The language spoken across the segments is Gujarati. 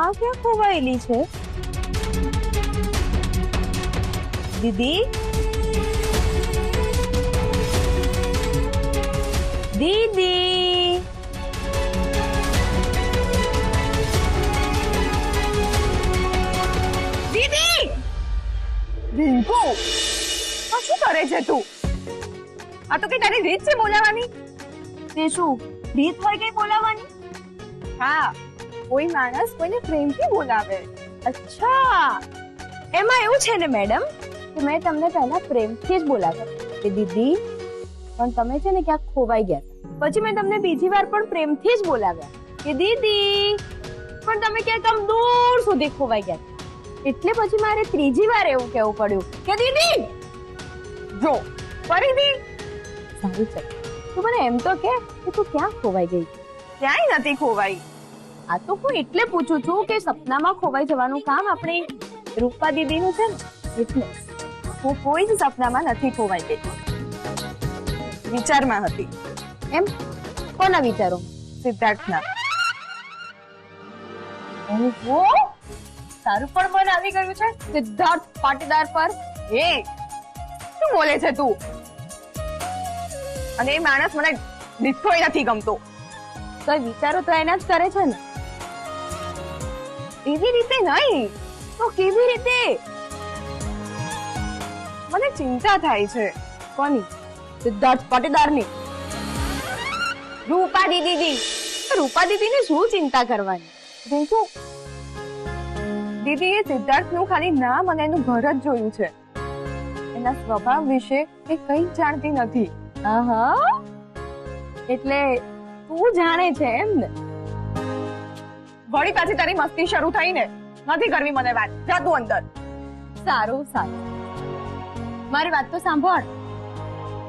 આ ક્યાં ખોવાયેલી છે? દીદી, દીદી, દીદી! રિંકુ, આ શું કરે છે તું? આ તો કઈ તારી રીત છે બોલાવાની? તે શું રીત હોય કઈ બોલાવાની? હા, કોઈ માણસ કોઈને પ્રેમથી બોલાવે. અચ્છા, એમાં એવું છે ને મેડમ કે મેં તમને પહેલા પ્રેમથી જ બોલાવ્યા કે દીદી, પણ તમે છે ને ક્યાંક ખોવાઈ ગયા. પછી મેં તમને બીજી વાર પણ પ્રેમથી જ બોલાવ્યા કે દીદી, પણ તમે ક્યાંક આમ દૂર સુધી ખોવાઈ ગયા. એટલે પછી મારે ત્રીજી વાર એવું કહેવું પડ્યું કે દીદી. જો ફરીથી સારું છે, તું મને એમ તો કે તું ક્યાં ખોવાઈ ગઈ? ક્યાંય નથી ખોવાઈ. આ તો હું એટલે પૂછું છું કે સપનામાં ખોવાઈ જવાનું કામ આપણી રૂપા દીદીનું છે ને, એટલે હું કોઈ જ સપનામાં નથી ખોવાઈ ગઈ, વિચારમાં હતી. એમ? કોના વિચારો? સિદ્ધાર્થના. ઓહો, તારું પણ મન આવી ગયું છે સિદ્ધાર્થ પાટીદાર પર. એ શું બોલે છે તું? અને એ માણસ મને દીઠોય નથી ગમતો. તો એ વિચારો તો એના જ કરે છે ને. એવી રીતે નહીં તો કેવી રીતે? મને ચિંતા થાય છે. કોની? સિદ્ધાર્થ પાટીદારની? રૂપા દીદી. રૂપા દીદીને શું ચિંતા કરવાની? રિંકુ, દીદીએ સિદ્ધાર્થનું ખાલી નામ અને એનું ઘર જ જોયું છે. એના સ્વભાવ વિશે એ કંઈ જ જાણતી નથી. આહા, એટલે તું જાણે છે એમ ને? વળી પાછી તારી મસ્તી શરૂ થઈ ને. નથી કરવી મને વાત. જા તું અંદર. સારું સારું, મારી વાત તો સાંભળ.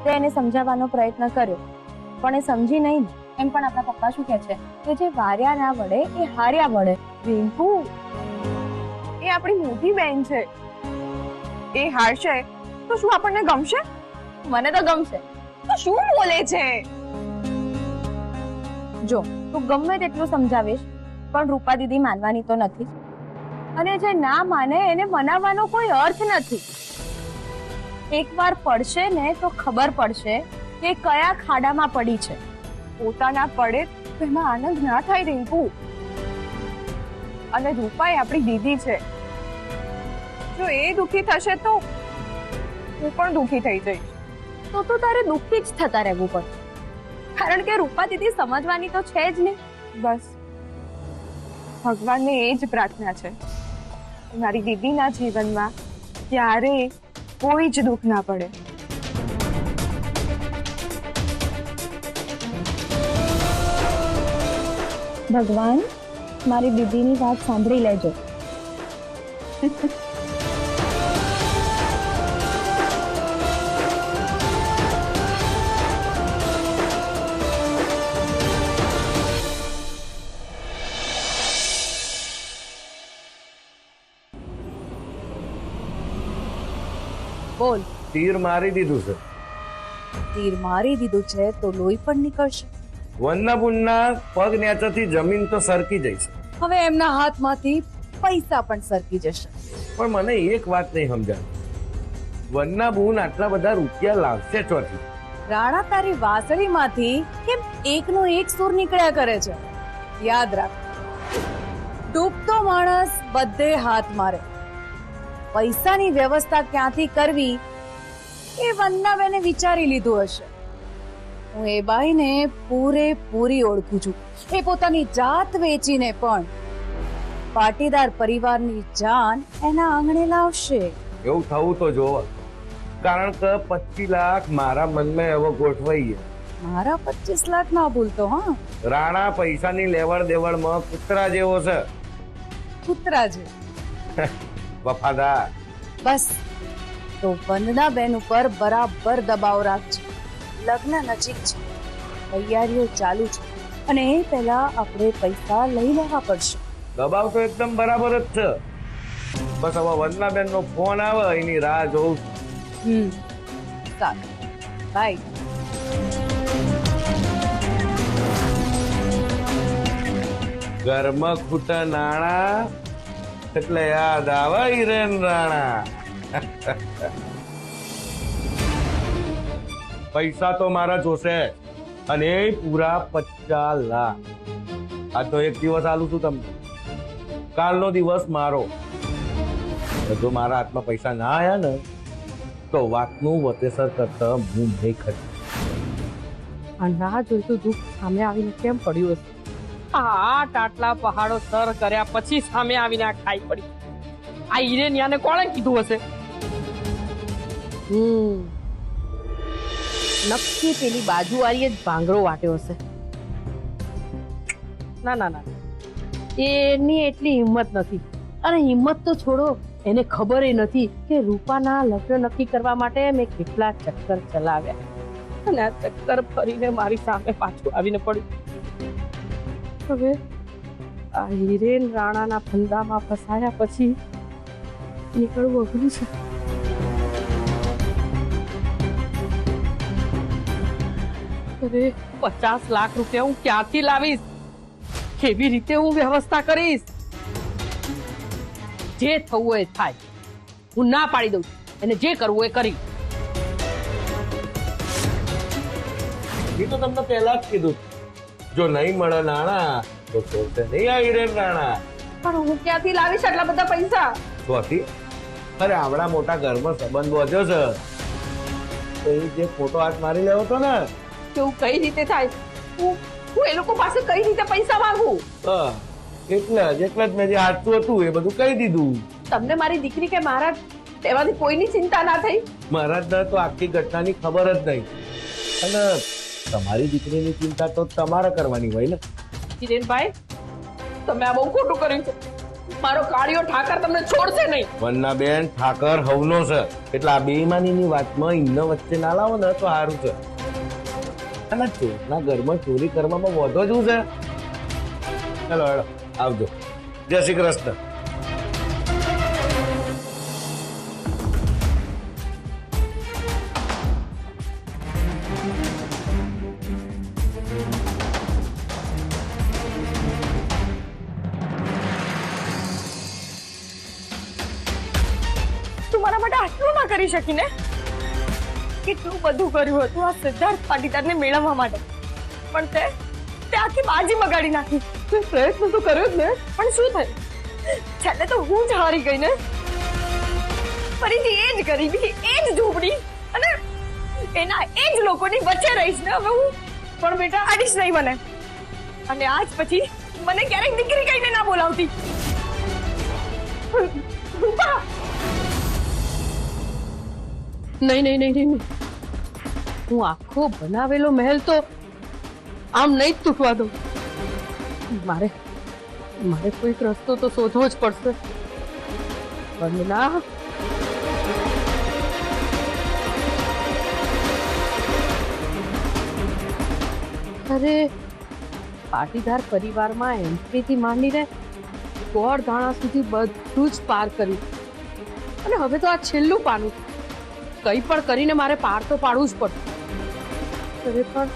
તે એને સમજાવવાનો પ્રયત્ન કર્યો પણ એ સમજી નહીં ને. એમ પણ આપણા પપ્પા શું કહે છે કે જે વાર્યા ના વડે એ હાર્યા વડે. રિંકુ, એ આપણી મોટી બેન છે. એ હારશે તો શું આપણને ગમશે? મને તો ગમશે. તો શું બોલે છે? જો તું ગમે તેટલું સમજાવીશ પણ રૂપા દીદી માનવાની તો નથી. અને જે ના માને એને મનાવવાનો કોઈ અર્થ નથી. એકવાર પડશે ને તો ખબર પડશે કે કયા ખાડામાં પડી છે. પોતાના પડે તો એમાં આનંદ ના થાય રિંકુ. અને રૂપા એ આપણી દીદી છે. જો એ દુખી થશે તો હું પણ દુખી થઈ જઈશ. તો તારે દુઃખી જ થતા રહેવું પડશે, કારણ કે રૂપા દીદી સમજવાની તો છે જ નહીં. બસ ભગવાનને એ જ પ્રાર્થના છે કે મારી દીદીના જીવનમાં ક્યારેય કોઈ જ દુઃખ ના પડે. ભગવાન, મારી દીદીની વાત સાંભળી લેજો. બોલ. તીર મારી દીધું છે. તીર મારી દીધું છે તો લોહી પણ નીકળશે. વન્નાપુન્ના પગ નેચાથી જમીન તો સરકી જઈશ, હવે એમના હાથમાંથી પૈસા પણ સરકી જશે. પણ મને એક વાત નહીં સમજાય, વન્નાબુન આટલા બધા રૂપિયા લાવશે ચોથી? રાણા તારી વાસળીમાંથી કેમ એકનો એક સૂર નીકળ્યા કરે છે? યાદ રાખ, ડૂબતો માણસ બધે હાથ મારે. પૈસાની વ્યવસ્થા ક્યાંથી કરવી એ વંદનાબેને વિચારી લીધું હશે. હું એ બાઈને પૂરેપૂરી ઓળખું છું. એ પોતાની જાત વેચીને પણ પાટીદાર પરિવારની જાન એના આંગણે લાવશે. એવું થવું તો જોવે, કારણ કે 25 લાખ મારા મનમાં એવો ગોઠવાઈ ગયા. મારા 25 લાખ ના ભૂલતો. હા, રાણા પૈસાની લેવડ દેવડમાં કૂતરા જેવો છે. કૂતરા જે વફાદાર. બસ તો વંદનાબેન ઉપર બરાબર દબાવ રાખજો. લગ્ન નજીક છે, તૈયારીઓ ચાલુ છે અને એ પહેલા આપણે પૈસા લઈ લેવા પડશે. દબાવ તો એકદમ બરાબર જ છે. બસ હવે વંદનાબેન નો ફોન આવે એની રાહ જોઉં છું. સારું, બાય. ઘરમાં ખૂટે નાણા એટલે યાદ આવે હિરેન રાણા. પૈસા તો મારા જોશે, અને એ પૂરા 50 લાખ. આ તો એક દિવસ આલું છું તમને, કાલનો દિવસ મારો. જો મારા હાથમાં પૈસા ના આયા ને તો વાતનું વતેસર કરતા હું નહીં ખરી. આ ના જોઈતું દુઃખ સામે આવીને કેમ પડ્યું હશે? આટ આટલા પહાડો સર કર્યા પછી સામે આવીને આ ખાઈ પડી. આ હિરેનિયાને કોણે કીધું હશે? નક્કી પેલી બાજુવાળીએ જ ભાંગરો વાટ્યો હશે. ના ના ના, એની એટલી હિંમત નથી. અને હિંમત તો છોડો, એને ખબર નથી કે રૂપાના લગ્ન નક્કી કરવા માટે મેં કેટલા ચક્કર ચલાવ્યા, અને આ ચક્કર ફરીને મારી સામે પાછું આવીને પડ્યું. હવે આ હિરેન રાણાના ફંદામાં ફસાયા પછી નીકળવું અઘરું છે. અરે 50 લાખ રૂપિયા હું ક્યાંથી લાવીશ? કેવી રીતે હું વ્યવસ્થા કરીશ? જે થવું હોય થાય, હું ના પાડી દઉં, એને જે કરવું એ કરી. એ તો તમને પહેલા જ કીધું, જો નહીં મળે નાણા તો છોડશે નહીં આ હિરેન રાણા. પણ હું ક્યાંથી લાવીશ આટલા બધા પૈસા? સ્વાતિ, અરે આવડા મોટા ઘરમાં સંબંધ વધ્યો છે તો એ જે ખોટો હાથ મારી લેવો હતો ને, કેવું કઈ રીતે થાય? હું એ લોકો પાસે કઈ રીતે પૈસા માંગુ? એટલે જ મેં જે હાથતું હતું એ બધું કહી દીધું. તમને મારી દીકરી કે મારા તેમાંથી કોઈની ચિંતા ના થઈ? મહારાજને તો આખી ઘટનાની ખબર જ નહીં, અને તમારી દીકરીની ચિંતા તો તમારે કરવાની હોય ને. હિરેનભાઈ, તમે આ બહુ ખોટું કર્યું છે. મારો કાળિયો ઠાકર તમને છોડશે નહીં. વન્નાબેન, ઠાકર હવનો છે એટલે આ બેઈમાનીની વાતમાં ઇન્ન વચ્ચે ના લાવો ને તો સારું છે. અને ચોરના ઘરમાં ચોરી કરવામાં વધો જ છે. ચાલો હેડો, આવજો. જય શ્રી કૃષ્ણ. તું મારા માટે આટલું ના કરી શકી ને? કેટલું બધું કર્યું હતું આ સિદ્ધાર્થ પાટીદારને મેળવવા માટે, પણ તે આખી બાજી બગાડી નાખી. તું પ્રયત્ન તો કર્યો જ ને, પણ શું થયું? છેલ્લે તો હું જ હારી ગઈ ને. ફરીથી એ જ ગરીબી, એ જ ઝૂંપડી અને એના એ જ લોકોની વચ્ચે રહીશ ને હવે હું. પણ બેટા આડીશ નહીં મને, અને આજ પછી મને ક્યારેક દીકરી કહીને ના બોલાવતી. રૂપા, નહીં નહીં નહીં નહીં, હું આખો બનાવેલો મહેલ તો આમ નહીં જ તૂટવા દઉં. મારે કોઈક રસ્તો તો શોધવો જ પડશે. વંદના, અરે પાટીદાર પરિવારમાં એન્ટ્રીથી માંડીને ગોળ ધાણા સુધી બધું જ પાર કર્યું, અને હવે તો આ છેલ્લું પાનું. કંઈ પણ કરીને મારે પાર તો પાડવું જ પડશે. અરે પણ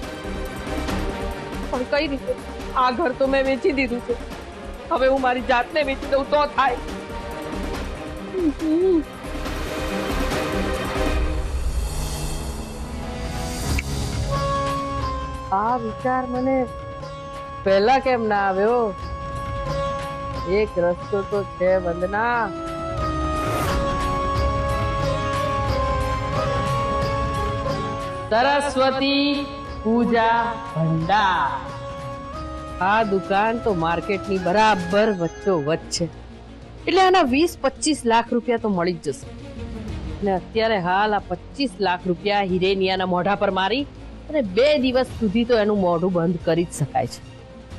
કઈ રીતે? આ ઘર તો મેં વેચી દીધું છે. હવે હું મારી જાતને વેચી દઉં તો થાય. આ વિચાર મને પહેલા કેમ ના આવ્યો? એક રસ્તો તો છે વંદના. સરસ્વતી પૂજા ભંડાર. આ દુકાન તો માર્કેટની બરાબર વચ્ચો વચ્ચ છે, એટલે આના 20-25 લાખ રૂપિયા તો મળી જ જશે. અને અત્યારે હાલ આ 25 લાખ રૂપિયા હિરેનિયાના મોઢા પર મારી અને 2 દિવસ સુધી તો એનું મોઢું બંધ કરી જ શકાય છે.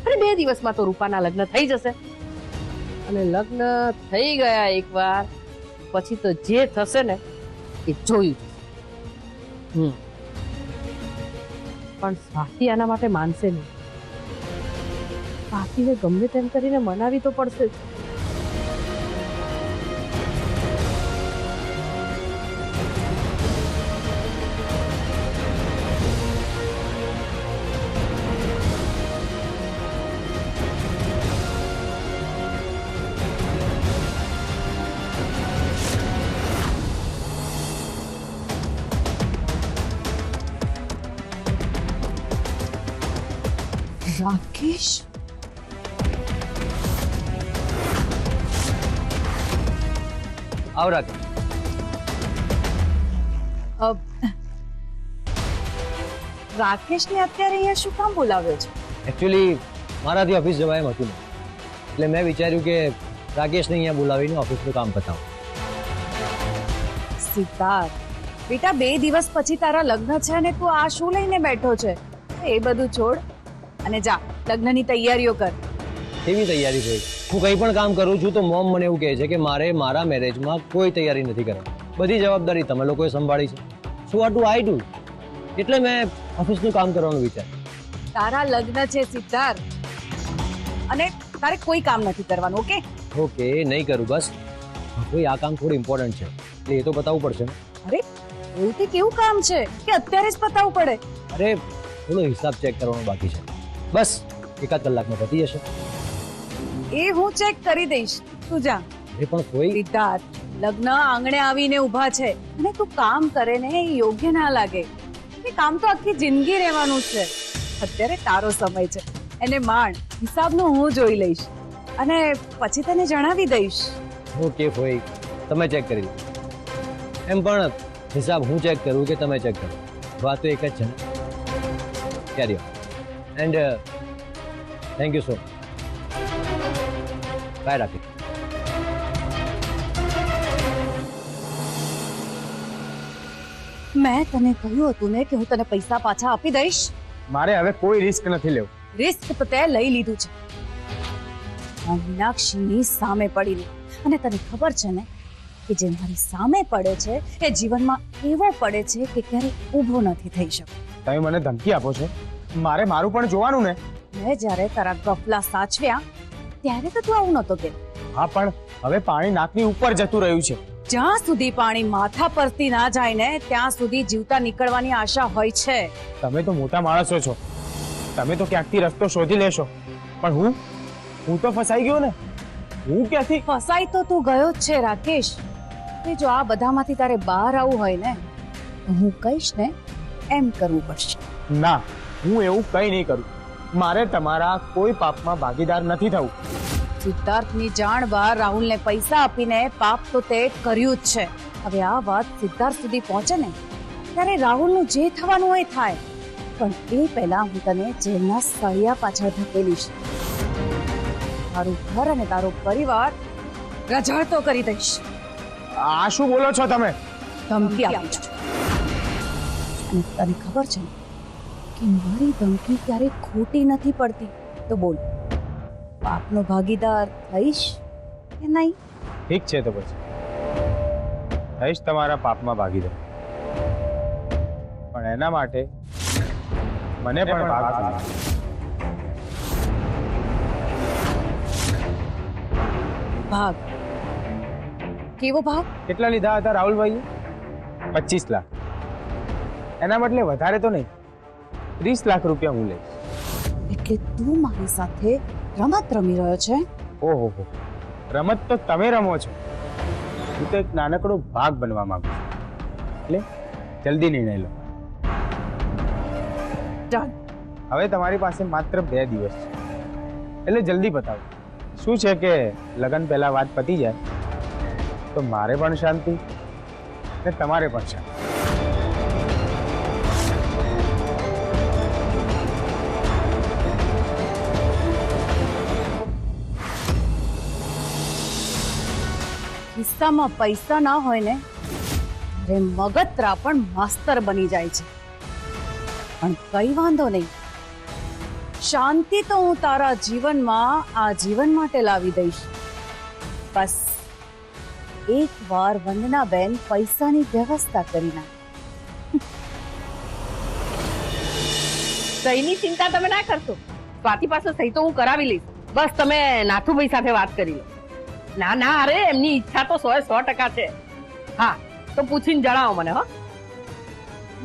અને 2 દિવસમાં તો રૂપાના લગ્ન થઈ જશે. અને લગ્ન થઈ ગયા એકવાર પછી તો જે થશે ને એ જોયું. પણ સ્વાતિ આના માટે માનશે નહીં. સ્વાતિને ગમે તેમ કરીને મનાવી તો પડશે જ. રાકેશ આવ રાકેશ. રાકેશને અત્યારે અહીંયા શું કામ બોલાવ્યો છે? એકચ્યુઅલી મારાથી ઓફિસ જવાય એમ હતું નહીં, એટલે મેં વિચાર્યું કે રાકેશને અહીંયા બોલાવીને ઓફિસનું કામ પતાવું. સિદ્ધાર્થ બેટા 2 દિવસ પછી તારા લગ્ન છે અને તું આ શું લઈને બેઠો છે? એ બધું છોડ અને જા લગ્નની તૈયારીઓ કર. કેવી તૈયારી થઈ? હું કંઈ પણ કામ કરું છું તો મોમ મને એવું કહે છે કે મારે મારા મેરેજમાં કોઈ તૈયારી નથી કરવાની, બધી જવાબદારી તમે લોકોએ સંભાળી છે. So what do I do? એટલે મેં ઓફિસનું કામ કરવાનું વિચાર. તારા લગ્ન છે સિદ્ધાર્થ અને તારે કોઈ કામ નથી કરવાનું. ઓકે ઓકે, નહીં કરું બસ. કોઈ આ કામ થોડું ઇમ્પોર્ટન્ટ છે એટલે એ તો બતાવવું પડશે ને. અરે એવું તે કેવું કામ છે કે અત્યારે જ પતાવવું પડે? અરે થોડો હિસાબ ચેક કરવાનો બાકી છે, બસ એકાદ કલાકમાં પતી જશે. એ હું ચેક કરી દઈશ, તું જા. એ પણ કોઈ સિદ્ધાર્થ લગ્ન આંગણે આવીને ઊભા છે અને તું કામ કરે ને એ યોગ્ય ના લાગે. એ કામ તો આખી જિંદગી રહેવાનું છે. અત્યારે તારો સમય છે, એને માંડ. હિસાબનું હું જોઈ લઈશ અને પછી તને જણાવી દઈશ. ઓકે હોય, તમે ચેક કરી લો. એમ પણ હિસાબ હું ચેક કરું કે તમે ચેક કરો, વાત તો એક જ છે ને. Carry on and thank you so much. Bye Rakesh. મેં તને કહ્યું હતું ને કે હું તને પૈસા પાછા આપી દઈશ. મારે હવે કોઈ રિસ્ક નથી લેવું. રિસ્ક તો તે લઈ લીધું છે આ મીનાક્ષીની સામે પડીને. અને તને ખબર છે ને કે જે મારી સામે પડે છે એ જીવનમાં એવો પડે છે કે ક્યારેય ઊભો નથી થઈ શકતો. તમે મને ધમકી આપો છો? મારે મારું પણ જોવાનું ને. મેં જ્યારે તારા ગફલા સાચવ્યા ત્યારે તો તું આવું નતો કે. હા, પણ હવે પાણી નાકની ઉપર જતું રહ્યું છે. જ્યાં સુધી પાણી માથા પરથી ના જાય ને ત્યાં સુધી જીવતા નીકળવાની આશા હોય છે. તમે તો મોટા માણસો છો, તમે તો ક્યાંકથી રસ્તો શોધી લેશો, પણ હું તો ફસાઈ ગયો ને. હું ક્યાંથી? ફસાઈ તો તું ગયો જ છે રાકેશ. કે જો આ બધામાંથી તારે બહાર આવવું હોય ને તો હું કહીશ ને એમ કરવું પડશે. ના, હું એવું કંઈ નહીં કરું. મારે તમારા કોઈ પાપમાં ભાગીદાર નથી થવું. સિદ્ધાર્થની જાણ બહાર રાહુલને પૈસા આપીને પાપ તો તે કર્યું જ છે. હવે આ વાત સિદ્ધાર્થ સુધી પહોંચે ને ત્યારે રાહુલનું જે થવાનું હોય થાય, પણ એ પહેલા હું તને જેલના સળિયા પાછળ ધકેલીશ. તારું ઘર અને તારો પરિવાર રઝળતો કરી દઈશ. આ શું બોલો છો તમે? ધમકી આપું છું. અને તને ખબર છે ને કે મારી ધમકી ક્યારેય ખોટી નથી પડતી. તો બોલ, પાપનો ભાગીદાર થઈશ કે નહીં? ઠીક છે, તો પછી થઈશ તમારા પાપમાં ભાગીદાર, પણ એના માટે મને પણ ભાગ આપજો. ભાગ? કેવો ભાગ? કેટલા લીધા હતા રાહુલભાઈએ? 25 લાખ. એના બદલે વધારે તો નહીં, 30 લાખ રૂપિયા હું લઈશ. એટલે તું મારી સાથે રમત રમી રહ્યો છે? ઓહો, રમત તો તમે રમો છો, હું તો એક નાનકડો ભાગ બનવા માંગુ છું. એટલે જલ્દી નિર્ણય લો. ડન. હવે તમારી પાસે માત્ર 2 દિવસ છે, એટલે જલ્દી બતાવો. શું છે કે લગ્ન પહેલા વાત પતી જાય તો મારે પણ શાંતિ ને તમારે પણ શાંતિ. ખિસ્સામાં પૈસા ના હોય ને અરે મગતરા પણ માસ્તર બની જાય છે. પણ કઈ વાંધો નહીં, શાંતિ તો હું તારા જીવનમાં આ જીવન માટે લાવી દઈશ. બસ એક વાર વંદનાબેન પૈસાની વ્યવસ્થા કરી નાખ. સહીની ચિંતા તમે ના કરશો, સ્વાતિ પાસે સહી તો હું કરાવી લઈશ. બસ તમે નાથુભાઈ સાથે વાત કરી લો. ના ના, અરે એમની ઈચ્છા તો 100% છે. હા, તો પૂછીને જણાવો મને. હો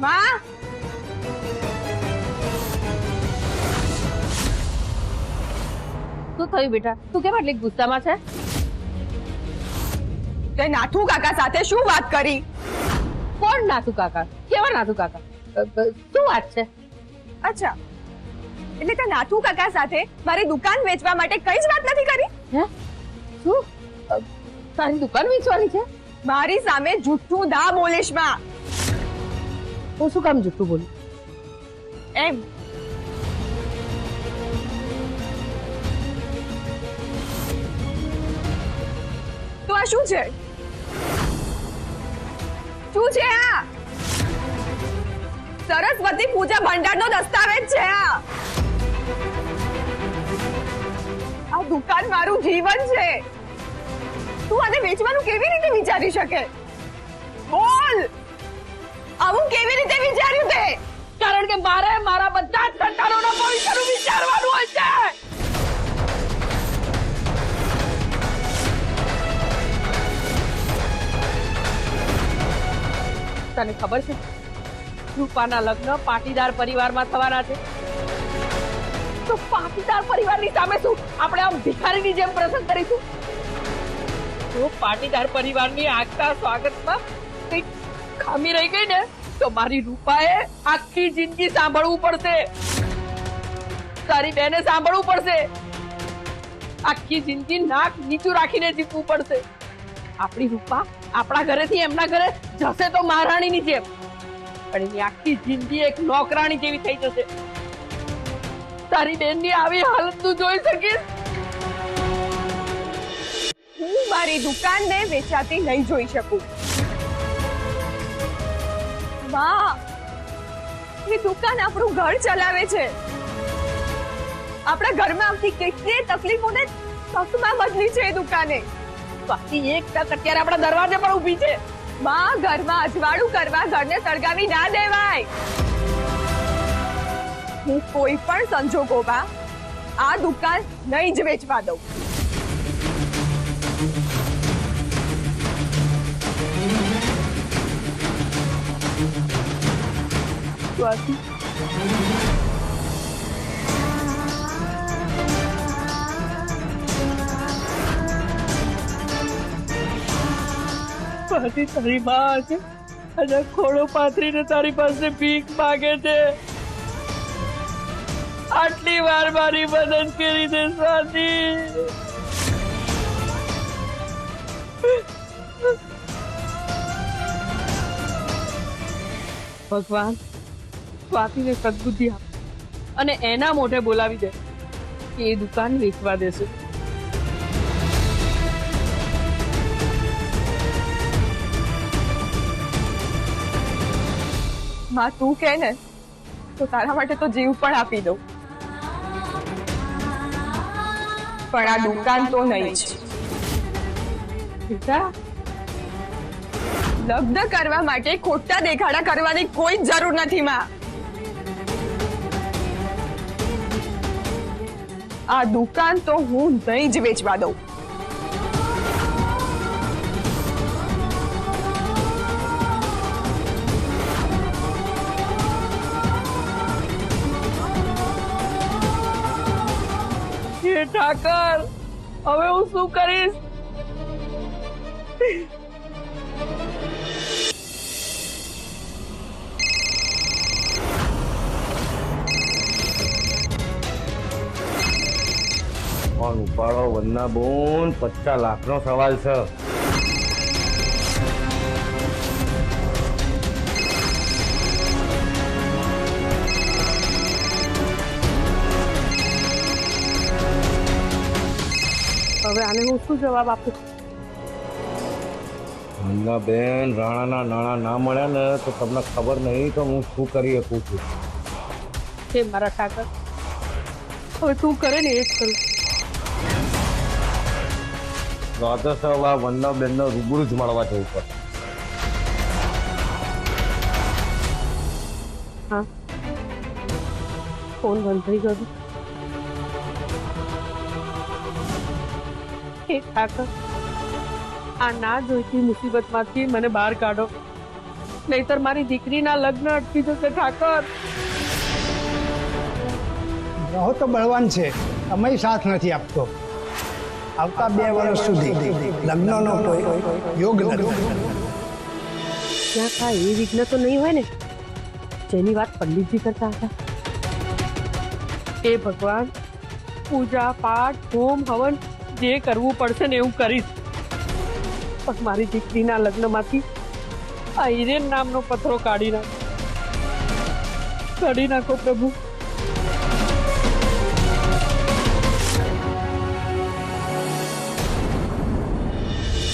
માં, શું થયું બેટા? તું કેમ આટલી ગુસ્સામાં છે? તે નાથુ કાકા સાથે શું વાત કરી? કોણ નાથુ કાકા? કેવા નાથુ કાકા? શું વાત છે? અચ્છા, એટલે તે નાથુ કાકા સાથે મારી દુકાન વેચવા માટે કઈ જ વાત નથી કરી? હે શું તારી દુકાન વેચવાની છે? મારી સામે જૂઠું દા બોલીશ માં. હું શું કામ જૂઠું બોલું? એમ તો આ શું છે? શું છે આ? સરસ્વતી પૂજા ભંડારનો દસ્તાવેજ છે આ. આ દુકાન મારું જીવન છે. તું આને વેચવાનું કેવી રીતે વિચારી શકે? બોલ, આવું કેવી રીતે વિચાર્યું તે? કારણ કે મારે મારા બધા જ સંતાનોના ભવિષ્યનું વિચારવાનું હોય છે. તને ખબર છે રૂપાના લગ્ન પાટીદાર પરિવારમાં થવાના છે? તો પાટીદાર પરિવારની સામે શું આપણે આમ ભિખારીની જેમ પ્રસંગ કરીશું? જો પાટીદાર પરિવારની આગતા સ્વાગતમાં કંઈક ખામી રહી ગઈ ને તો મારી રૂપાએ આખી જિંદગી સાંભળવું પડશે. તારી બેને સાંભળવું પડશે. આખી જિંદગી નાક નીચું રાખીને જીવવું પડશે. આપણી રૂપા આપણા ઘરેથી એમના ઘરે જશે તો મહારાણીની જેમ, પણ એની આખી જિંદગી એક નોકરાણી જેવી થઈ જશે. તારી બેનની આવી હાલત તું જોઈ શકીશ? હું મારી દુકાનને વેચાતી નહીં જોઈ શકું. વાહ, એ દુકાન આપણું ઘર ચલાવે છે. આપણા ઘરમાં આવતી કેટલી તકલીફોને તકમાં બદલી છે એ દુકાને. બાકી એક તક અત્યારે આપણા દરવાજે પર ઊભી છે. માં, ઘરમાં અજવાળું કરવા ઘરને સળગાવી ના દેવાય. હું કોઈ પણ સંજોગોમાં આ દુકાન નહીં જ વેચવા દઉં. સ્વાતિ, સ્વાતિ, તારી માં છે અને ખોળો પાથરીને તારી પાસે ભીખ માંગે છે. આટલી વાર મારી મદદ કરી દે સ્વાતિ. ભગવાન સ્વાતિને સદબુદ્ધિ આપ અને એના મોઢે બોલાવી દે કે એ દુકાન વેચવા દેશે. માં, તું કહે ને તો તારા માટે તો જીવ પણ આપી દઉં, પણ આ દુકાન તો નહીં જ. બેટા, લગ્ન કરવા માટે ખોટા દેખાડા કરવાની કોઈ જરૂર નથી માં. આ દુકાન તો હું નહીં જ વેચવા દઉં. હે ઠાકર, હવે હું શું કરીશ? ફોન ઉપાડો વંદના બોન, 50 લાખનો સવાલ છે. હવે આને હું શું જવાબ આપું? વંદના બેન, રાણાના નાણાં ના મળ્યા ને તો તમને ખબર નહીં તો હું શું કરી શકું છું. હે મારા ઠાકર, હવે તું કરે ને એ જ કરું. રાતે સવા વંદના બેનને રૂબરૂ જ મળવા જવું પડે. હા, ફોન બંધ થઈ ગયો. હે ઠાકર, આ ના જોઈતી મુસીબતમાંથી મને બહાર કાઢો, નહીતર મારી દીકરીના લગ્ન અટકી જશે. ઠાકર, રહો તો બળવાન છે, સમય સાથ નથી આપતો. આવતા 2 વર્ષ સુધી લગ્નનો કોઈ યોગ નથી. ત્યાં કાંઈ એ વિઘ્ન તો નહીં હોય ને જેની વાત પંડિતજી કરતા હતા? હે ભગવાન, પૂજા પાઠ હોમ હવન જે કરવું પડશે ને એવું કરીશ, પણ મારી દીકરીના લગ્નમાંથી આ હિરેન નામનો પથ્થરો કાઢી નાખો પ્રભુ.